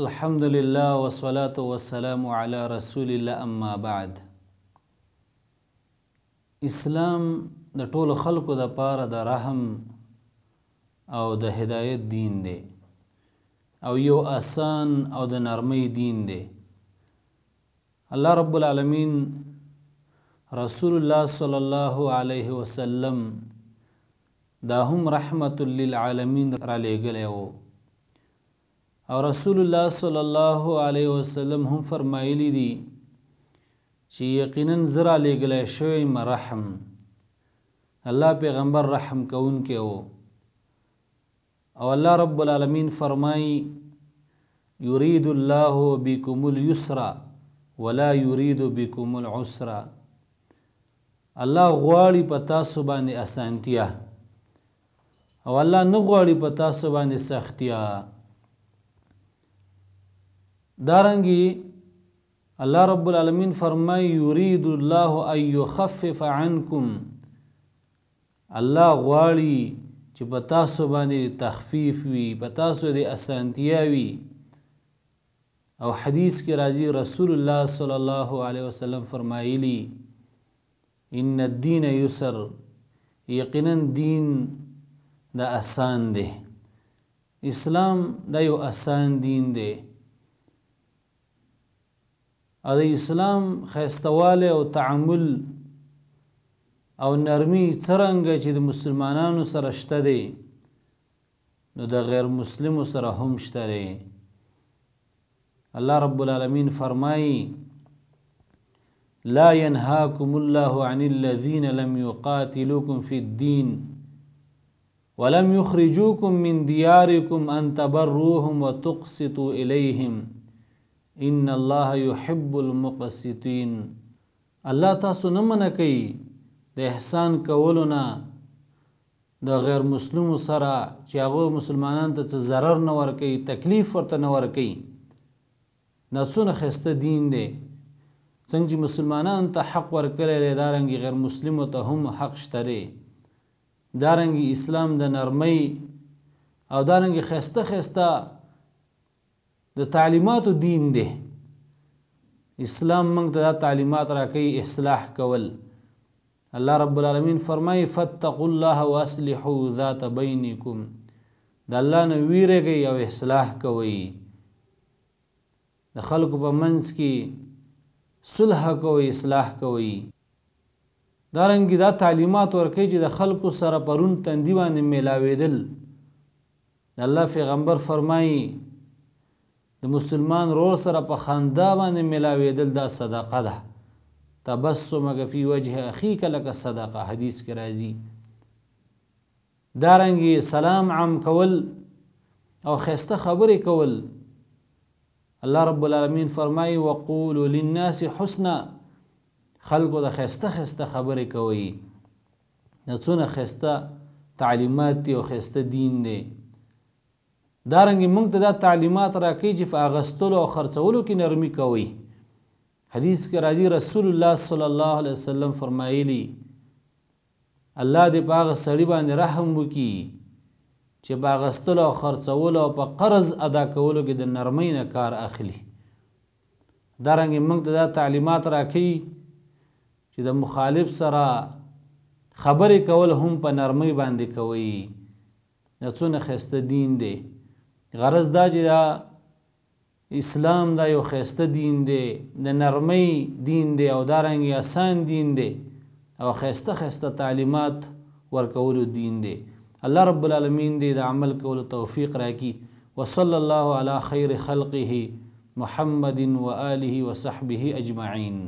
الحمد لله والصلاة والسلام على رسول الله اما بعد. اسلام د ټولو خلکو د پاره د رحم او د هدایت دین دی او یو آسان او د نرمی دین دی. الله رب العالمین رسول الله صلی الله علیه وسلم دا هم رحمت للعالمین را لېږلی و او رسول الله صلی الله علیه وسلم هم فرمایلی دي چې یقینا زه را لېږلی شوی یم رحم. الله پیغمبر رحم کوونکی و او الله رب العالمین فرمایي یرید الله بكم اليسر ولا یرید بكم العسر. الله غواړي په تاسو باندې اسانتیا او الله نه غواړي په تاسو باندې سختیا. دارنګي الله رب العالمین فرمای یرید الله ان یخفف عنکم. الله غواړي چې په تاسو باندې تخفیف وي، په تاسو د اسانتیا وي. او حدیث کې راځي رسول الله صلی الله علیه وسلم فرمایلی ان الدین یسر، یقینا دین دا آسان دی. اسلام دا یو آسان دین دی او د اسلام ښایستوالی او تعامل او نرمی څرنګه چې د مسلمانانو سره شته دی نو د غیر مسلمو سره هم شته دی. الله رب العالمین فرمایي لا ينهاكم الله عن الذين لم يقاتلوكم في الدين ولم يخرجوكم من دياركم أن تبروهم وتقسطوا إليهم ان الله يحب المقسطين. الله تاسو نه منع کوي د احسان کولو نه د غیر مسلمو سره چې هغه مسلمانانو ته څه ضرر نه ورکوي، تکلیف ورته نه ورکوي. دا څونه ښایسته دین دی. څنګه چې مسلمانانو ته حق ورکړی دی دارنګې غیر مسلمو ته هم حق شته دی. دارنګې اسلام د نرمۍ او دارنګې ښایسته ښایسته د تعلیماتو دین دی. اسلام موږ ته دا تعلیمات راکوي اصلاح کول. الله رب العالمین فرمایي فاتقوا الله واصلحوا ذات بینکم. د الله نه ویرېږئ او اصلاح کوئ، د خلکو په منځ کې صلح کوئ، اصلاح کوئ. دارنګې دا تعلیمات ورکوي چې د خلکو سره پرون تندي باندې میلاوېدل. الله پیغمبر فرمایي د مسلمان رور سره په خندا باندې ملاوېدل دا صدقه ده. تبسمک فی وجه اخیک لک صدقه، حدیث کې راځي. دارنګې سلام عام کول او ښایسته خبرې کول. الله رب العالمین فرمایي وقولوا للناس حسنا، خلکو د ښایسته ښایسته خبرې کوئ. دا څونه ښایسته تعلیمات دي او ښایسته دین دی. دارنګې موږ ته دا تعلیمات راکوي چې په اغستلو او خرڅولو کې نرمي کوئ. حدیث کې راځي رسول الله صلی الله علیه وسلم فرمایلی الله دې په هغه سړي باندې رحم وکړي چې په اغستلو او خرڅولو او په قرض ادا کولو کې د نرمۍ نه کار اخلي. دارنګې موږ ته دا تعلیمات راکوي چې د مخالف سره خبرې کول هم په نرمۍ باندې کوئ. دا څونه ښایسته دین دی. غرض دا چې دا اسلام دا یو ښایسته دین دی، د نرمۍ دین دی او دارنګې آسان دین دی او ښایسته ښایسته تعلیمات ورکولو دین دی. الله رب العالمین دې د عمل کولو توفیق راکړي. وصلی الله علی خیر خلقه محمد و آله و صحبه اجمعین.